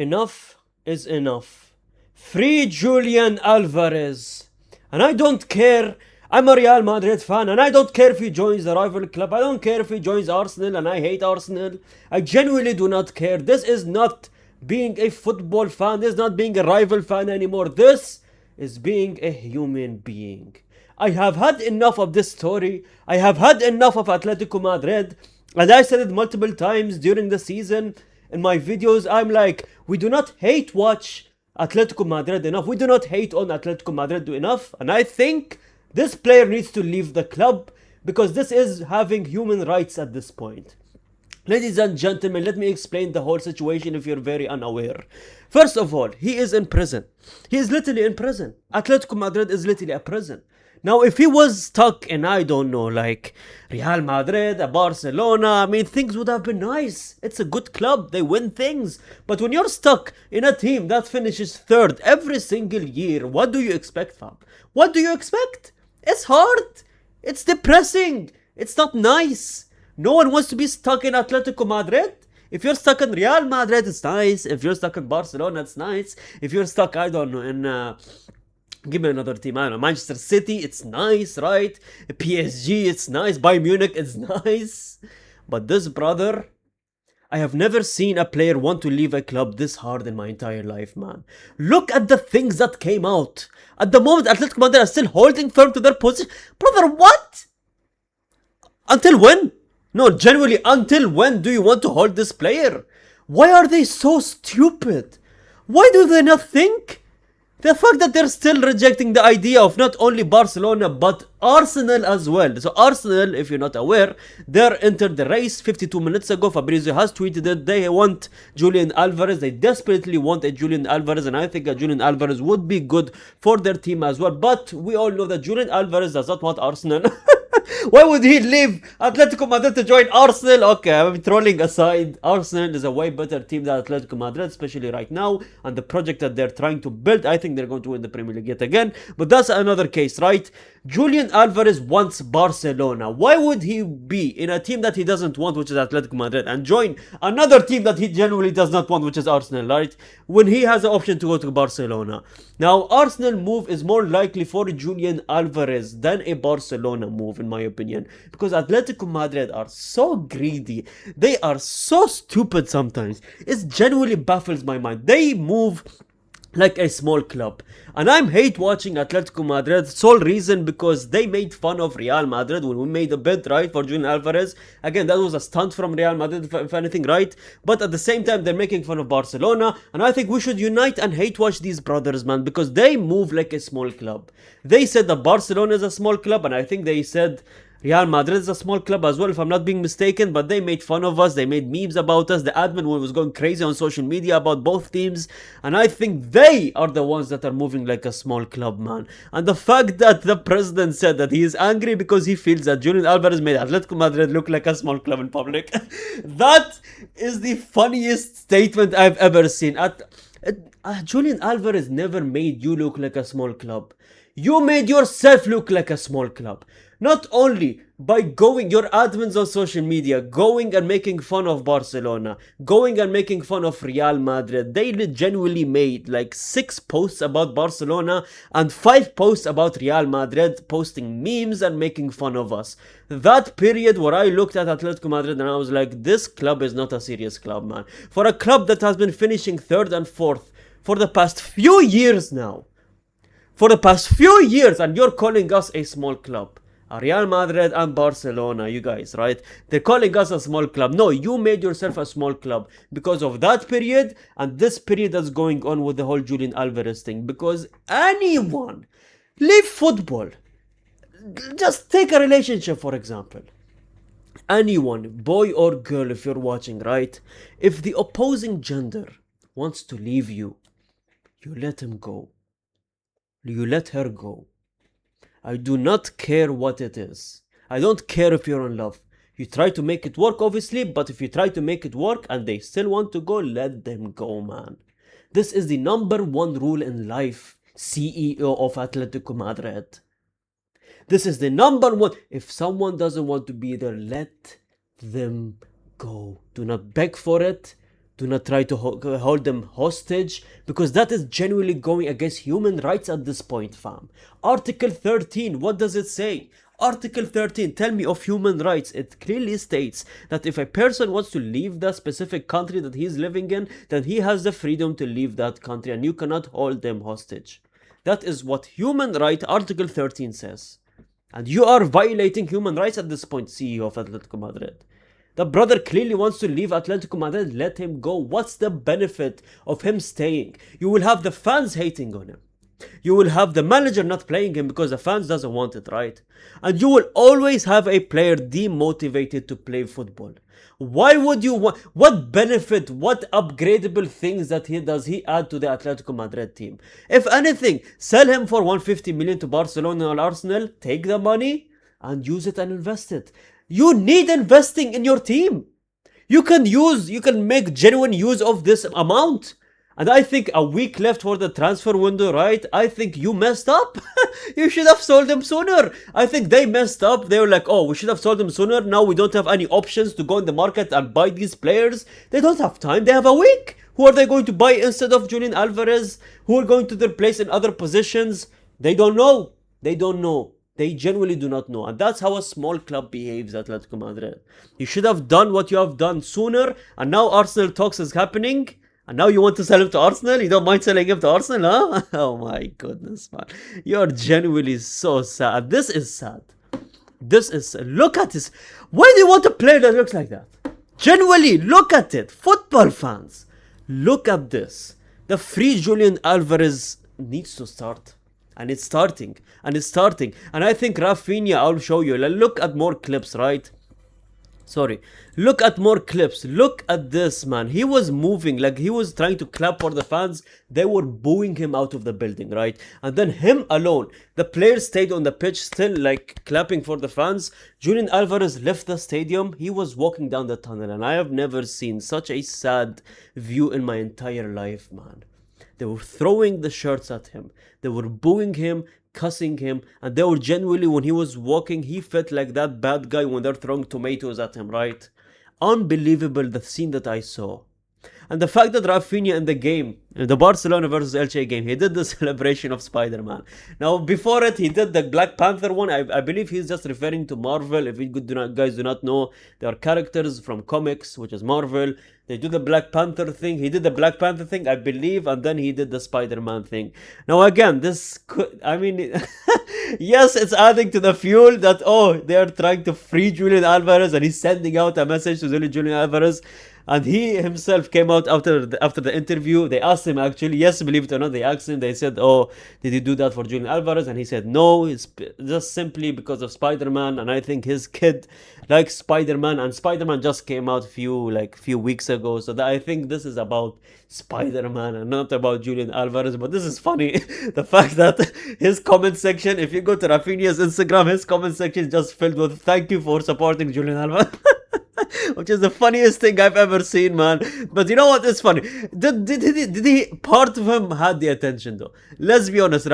Enough is enough. Free Julian Alvarez. And I don't care. I'm a Real Madrid fan and I don't care if he joins the rival club. I don't care if he joins Arsenal and I hate Arsenal. I genuinely do not care. This is not being a football fan. This is not being a rival fan anymore. This is being a human being. I have had enough of this story. I have had enough of Atletico Madrid. And I said it multiple times during the season in my videos. I'm like, we do not hate watch Atletico Madrid enough. We do not hate on Atletico Madrid enough. And I think this player needs to leave the club because this is having human rights at this point. Ladies and gentlemen, let me explain the whole situation if you're very unaware. First of all, he is in prison. He is literally in prison. Atletico Madrid is literally a prison. Now, if he was stuck in, I don't know, like Real Madrid, Barcelona, I mean, things would have been nice. It's a good club. They win things. But when you're stuck in a team that finishes third every single year, what do you expect, fam? What do you expect? It's hard. It's depressing. It's not nice. No one wants to be stuck in Atletico Madrid. If you're stuck in Real Madrid, it's nice. If you're stuck in Barcelona, it's nice. If you're stuck, I don't know, in... give me another team, I don't know, Manchester City, it's nice, right? PSG, it's nice. Bayern Munich, it's nice. But this brother, I have never seen a player want to leave a club this hard in my entire life, man. Look at the things that came out. At the moment, Atletico Madrid are still holding firm to their position. Brother, what? Until when? No, genuinely, until when do you want to hold this player? Why are they so stupid? Why do they not think? The fact that they're still rejecting the idea of not only Barcelona but Arsenal as well. So Arsenal, if you're not aware, they're entered the race 52 minutes ago. Fabrizio has tweeted it. They want Julian Alvarez. They desperately want a Julian Alvarez, and I think a Julian Alvarez would be good for their team as well. But we all know that Julian Alvarez does not want Arsenal. Why would he leave Atletico Madrid to join Arsenal? Okay, I'm trolling aside. Arsenal is a way better team than Atletico Madrid, especially right now. And the project that they're trying to build, I think they're going to win the Premier League yet again. But that's another case, right? Julian Alvarez wants Barcelona. Why would he be in a team that he doesn't want, which is Atletico Madrid, and join another team that he genuinely does not want, which is Arsenal, right? When he has the option to go to Barcelona. Now, Arsenal move is more likely for Julian Alvarez than a Barcelona move, in my opinion. Because Atletico Madrid are so greedy. They are so stupid sometimes. It genuinely baffles my mind. They move like a small club, and I'm hate watching Atletico Madrid. Sole reason because they made fun of Real Madrid when we made a bid, right, for Julian Alvarez. Again, that was a stunt from Real Madrid, if anything, right? But at the same time, they're making fun of Barcelona, and I think we should unite and hate watch these brothers, man, because they move like a small club. They said that Barcelona is a small club, and I think they said Real Madrid is a small club as well, if I'm not being mistaken, but they made fun of us. They made memes about us. The admin was going crazy on social media about both teams, and I think they are the ones that are moving like a small club, man. And the fact that the president said that he is angry because he feels that Julian Alvarez made Atletico Madrid look like a small club in public, that is the funniest statement I've ever seen. Julian Alvarez never made you look like a small club. You made yourself look like a small club. Not only by going, your admins on social media, going and making fun of Barcelona, going and making fun of Real Madrid. They genuinely made like 6 posts about Barcelona and 5 posts about Real Madrid, posting memes and making fun of us. That period where I looked at Atletico Madrid and I was like, this club is not a serious club, man. For a club that has been finishing 3rd and 4th for the past few years now. For the past few years, and you're calling us a small club. Real Madrid and Barcelona, you guys, right? They're calling us a small club. No, you made yourself a small club because of that period and this period that's going on with the whole Julian Alvarez thing. Because anyone, leave football. Just take a relationship, for example. Anyone, boy or girl, if you're watching, right? If the opposing gender wants to leave you, you let him go. You let her go. I do not care what it is. I don't care if you're in love. You try to make it work, obviously, but if you try to make it work and they still want to go, let them go, man. This is the #1 rule in life, CEO of Atletico Madrid. This is the #1. If someone doesn't want to be there, let them go. Do not beg for it. Do not try to hold them hostage, because that is genuinely going against human rights at this point, fam. Article 13, what does it say? Article 13, tell me of human rights. It clearly states that if a person wants to leave the specific country that he's living in, then he has the freedom to leave that country and you cannot hold them hostage. That is what human right Article 13 says. And you are violating human rights at this point, CEO of Atletico Madrid. The brother clearly wants to leave Atletico Madrid, let him go. What's the benefit of him staying? You will have the fans hating on him. You will have the manager not playing him because the fans doesn't want it, right? And you will always have a player demotivated to play football. Why would you want, what benefit, what upgradable things that does he add to the Atletico Madrid team? If anything, sell him for 150 million to Barcelona or Arsenal, take the money and use it and invest it. You need investing in your team. You can make genuine use of this amount. And I think a week left for the transfer window, right? I think you messed up. You should have sold them sooner. I think they messed up. They were like, oh, we should have sold them sooner. Now we don't have any options to go in the market and buy these players. They don't have time. They have a week. Who are they going to buy instead of Julian Alvarez? Who are going to their place in other positions? They don't know. They don't know. They genuinely do not know. And that's how a small club behaves, Atletico Madrid. You should have done what you have done sooner. And now Arsenal talks is happening. And now you want to sell him to Arsenal? You don't mind selling him to Arsenal, huh? Oh my goodness, man. You're genuinely so sad. This is sad. This is... Look at this. Why do you want a player that looks like that? Genuinely, look at it. Football fans. Look at this. The free Julian Alvarez needs to start. And it's starting. And it's starting. And I think Raphinha, I'll show you. Look at more clips, right? Sorry. Look at more clips. Look at this, man. He was moving. Like, he was trying to clap for the fans. They were booing him out of the building, right? And then him alone. The players stayed on the pitch still, like, clapping for the fans. Julian Alvarez left the stadium. He was walking down the tunnel. And I have never seen such a sad view in my entire life, man. They were throwing the shirts at him. They were booing him, cussing him, and they were genuinely, when he was walking, he felt like that bad guy when they're throwing tomatoes at him, right? Unbelievable, the scene that I saw. And the fact that Raphinha in the game, in the Barcelona versus Elche game, he did the celebration of Spider-Man. Now, before it, he did the Black Panther one. I believe he's just referring to Marvel. If you guys do not know, there are characters from comics, which is Marvel. They do the Black Panther thing. He did the Black Panther thing, I believe, and then he did the Spider-Man thing. Now, again, this could, I mean, yes, it's adding to the fuel that, oh, they are trying to free Julian Alvarez, and he's sending out a message to Julian Alvarez. And he himself came out after the interview. They asked him, actually, yes, believe it or not, they asked him, they said, oh, did you do that for Julian Alvarez? And he said, no, it's just simply because of Spider-Man. And I think his kid likes Spider-Man, and Spider-Man just came out few weeks ago. So that I think this is about Spider-Man and not about Julian Alvarez. But this is funny. The fact that his comment section, if you go to Raphinha's Instagram, his comment section is just filled with thank you for supporting Julian Alvarez. Which is the funniest thing I've ever seen, man. But you know what is funny? Did he, part of him had the attention though. Let's be honest,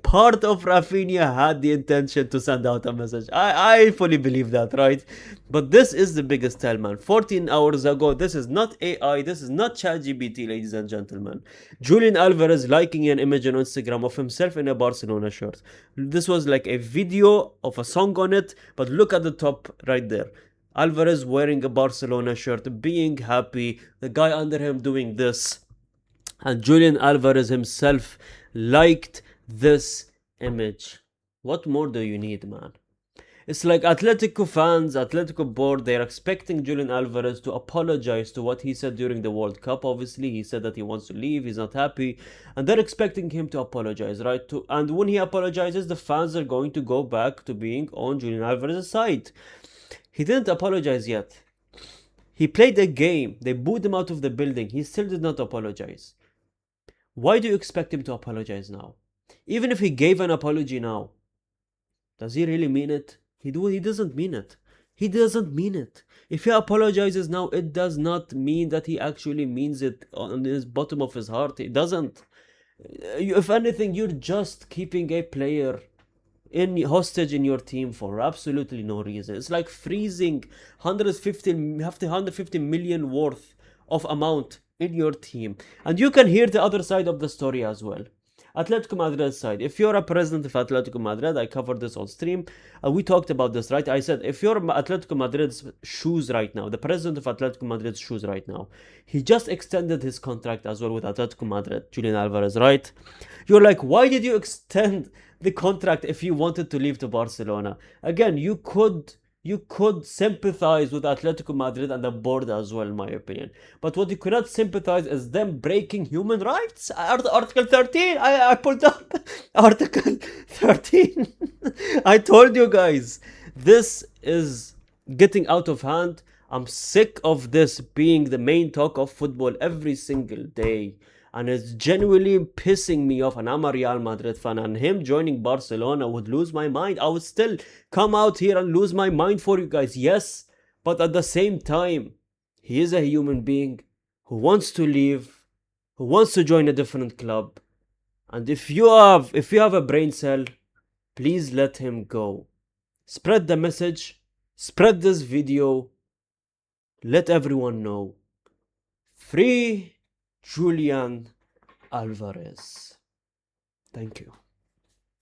part of Raphinha had the intention to send out a message. I fully believe that, right? But this is the biggest tell, man. 14 hours ago, this is not AI, this is not ChatGPT, ladies and gentlemen. Julian Alvarez liking an image on Instagram of himself in a Barcelona shirt. This was like a video of a song on it, but look at the top right there. Alvarez wearing a Barcelona shirt, being happy, the guy under him doing this. And Julian Alvarez himself liked this image. What more do you need, man? It's like Atletico fans, Atletico board, they're expecting Julian Alvarez to apologize to what he said during the World Cup. Obviously, he said that he wants to leave, he's not happy. And they're expecting him to apologize, right? And when he apologizes, the fans are going to go back to being on Julian Alvarez's side. He didn't apologize yet. He played a game. They booed him out of the building. He still did not apologize. Why do you expect him to apologize now? Even if he gave an apology now, does he really mean it? He doesn't mean it. He doesn't mean it. If he apologizes now, it does not mean that he actually means it on his bottom of his heart. It doesn't. If anything, you're just keeping a player hostage in your team for absolutely no reason. It's like freezing 150 million worth of amount in your team. And you can hear the other side of the story as well. Atletico Madrid side. If you're a president of Atletico Madrid, I covered this on stream. We talked about this, right? I said, if you're Atletico Madrid's shoes right now, the president of Atletico Madrid's shoes right now, he just extended his contract as well with Atletico Madrid, Julian Alvarez, right? You're like, why did you extend the contract if you wanted to leave to Barcelona? Again, you could sympathize with Atletico Madrid and the board as well, in my opinion. But what you cannot sympathize is them breaking human rights. Article 13, I pulled up Article 13. I told you guys, this is getting out of hand. I'm sick of this being the main talk of football every single day. And it's genuinely pissing me off. And I'm a Real Madrid fan, and him joining Barcelona would lose my mind. I would still come out here and lose my mind for you guys, yes, but at the same time, he is a human being who wants to leave, who wants to join a different club. And if you have a brain cell, please let him go. Spread the message, spread this video, let everyone know. Free Julian Alvarez. Thank you.